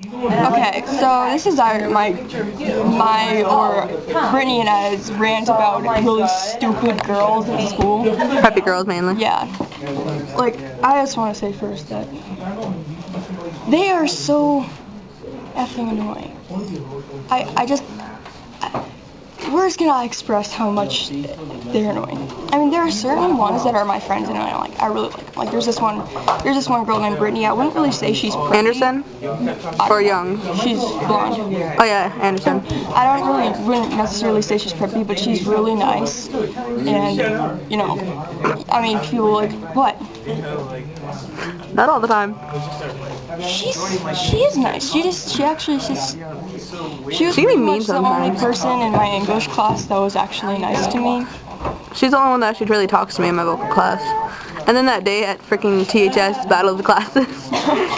Okay, so this is my or Brittany and I's rant about really stupid girls in school. Preppy girls mainly. Yeah. Like, I just want to say first that they are so effing annoying. Words cannot express how much they're annoying. I mean, there are certain ones that are my friends and I really like them. Like, there's this one girl named Brittany. I wouldn't really say she's pretty. Anderson? Or Young? She's blonde. Oh yeah, Anderson. I wouldn't necessarily say she's preppy, but she's really nice. And, you know, I mean, people like, what? Not all the time. She is nice. She was pretty much the only person in my English class that was actually nice to me. She's the only one that actually really talks to me in my vocal class. And then that day at freaking THS Battle of the Classes,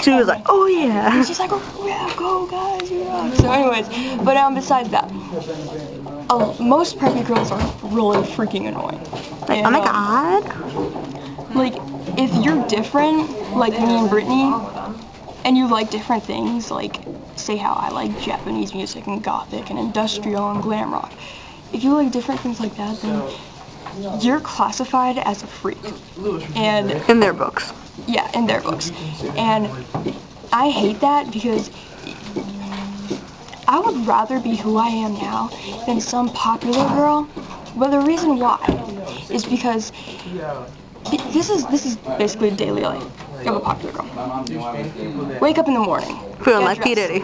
she was like, oh yeah. And she's like, oh yeah, go guys, yeah. So anyways, but besides that, most preppy girls are really freaking annoying. Like, oh my god. Like, if you're different, like me and Brittany, and you like different things, like, say how I like Japanese music and gothic and industrial and glam rock. If you like different things like that, then you're classified as a freak. And in their books. Yeah, in their books. And I hate that because I would rather be who I am now than some popular girl. But the reason why is because this is basically daily life of a popular girl. Wake up in the morning. Feeling like P. Diddy.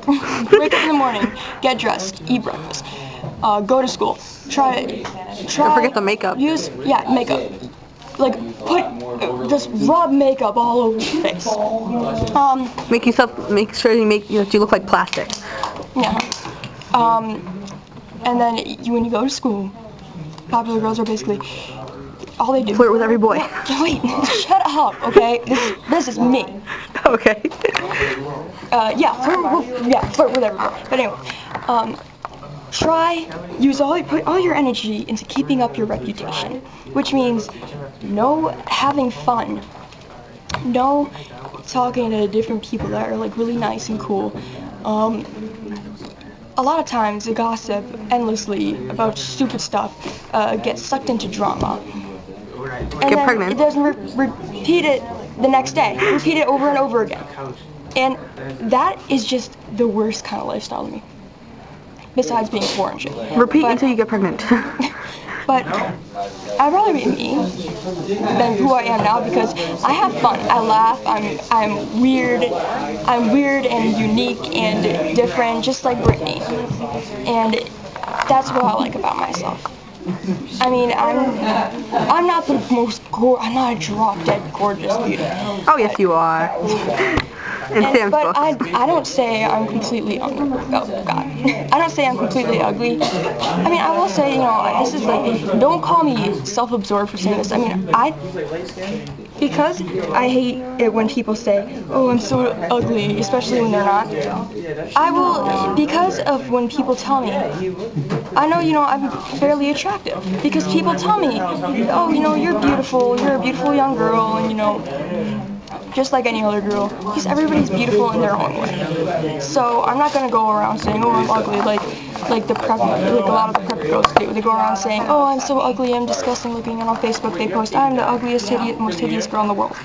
Wake up in the morning, get dressed, eat breakfast, go to school. Try. Forget the makeup. Makeup. Like, put just rub makeup all over your face. Make sure you look like plastic. Yeah. And then when you go to school, popular girls are basically all they do. Flirt with every boy. Wait, shut up, okay? This is me. Okay. Flirt with every boy. But anyway, put all your energy into keeping up your reputation, which means no having fun, no talking to different people that are like really nice and cool. A lot of times they gossip endlessly about stupid stuff, get sucked into drama, and get pregnant. It doesn't repeat it the next day. Repeat it over and over again, and that is just the worst kind of lifestyle to me. Besides being poor and shit. Repeat until you get pregnant. But I'd rather be me than who I am now because I have fun. I laugh. I'm weird. I'm weird and unique and different, just like Brittany. And that's what I like about myself. I mean, I'm not the most I'm not a drop-dead gorgeous beauty. Oh yes, you are. But I don't say I'm completely ugly. Oh, God. I don't say I'm completely ugly. I mean, I will say, this is like, don't call me self-absorbed for saying this. I mean, because I hate it when people say, oh, I'm so ugly, especially when they're not. Because of when people tell me, I know, I'm fairly attractive. Because people tell me, oh, you're beautiful, you're a beautiful young girl, and, just like any other girl, because everybody's beautiful in their own way. So I'm not gonna go around saying, oh, I'm ugly, like a lot of the preppy girls do. They go around saying, oh, I'm so ugly, I'm disgusting looking, and on Facebook they post, I'm the ugliest, most hideous girl in the world.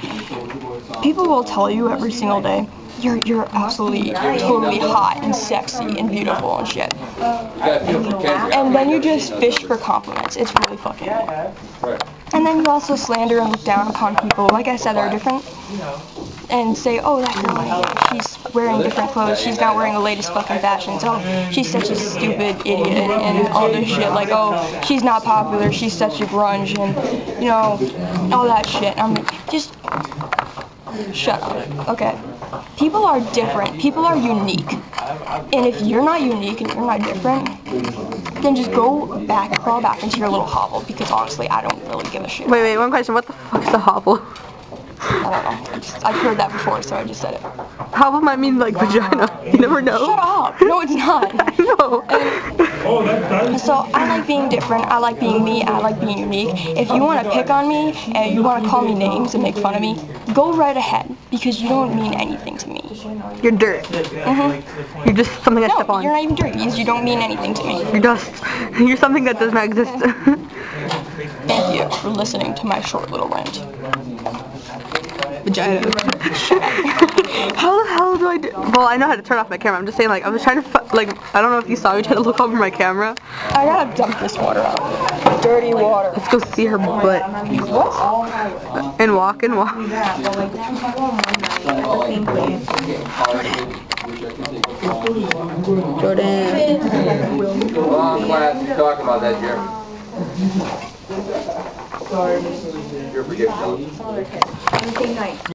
People will tell you every single day, you're absolutely, totally hot and sexy and beautiful and shit. And then you just fish for compliments. It's really fucking annoying. And then you also slander and look down upon people, like I said, that are different, and say, oh, that girl, she's wearing different clothes, she's not wearing the latest fucking fashions, oh, she's such a stupid idiot, and all this shit, like, oh, she's not popular, she's such a grunge, and, all that shit. Just shut up, okay? People are different, people are unique, and if you're not unique and you're not different, then just crawl back into your little hovel, because honestly, I don't really give a shit. Wait, one question, what the fuck is a hovel? I don't know, I've heard that before, so I just said it. Hovel might mean, like, vagina, you never know. Shut up, no it's not. I know. And so, I like being different, I like being me, I like being unique. If you want to pick on me, and you want to call me names and make fun of me, go right ahead, because you don't mean anything to me. You're dirt. Mm-hmm. You're just something I No, step on. you're not even dirt because you don't mean anything to me. You're dust. You're something that does not exist. Thank you for listening to my short little rant. Vagina. How the hell do I do? Well, I know how to turn off my camera. I'm just saying, like, I was trying to, I don't know if you saw me try to look over my camera. I gotta dump this water out. Dirty water. Let's go see her butt. What? And walk and walk. Jordan. Come on, class, talk about that, Jeremy. Your prediction.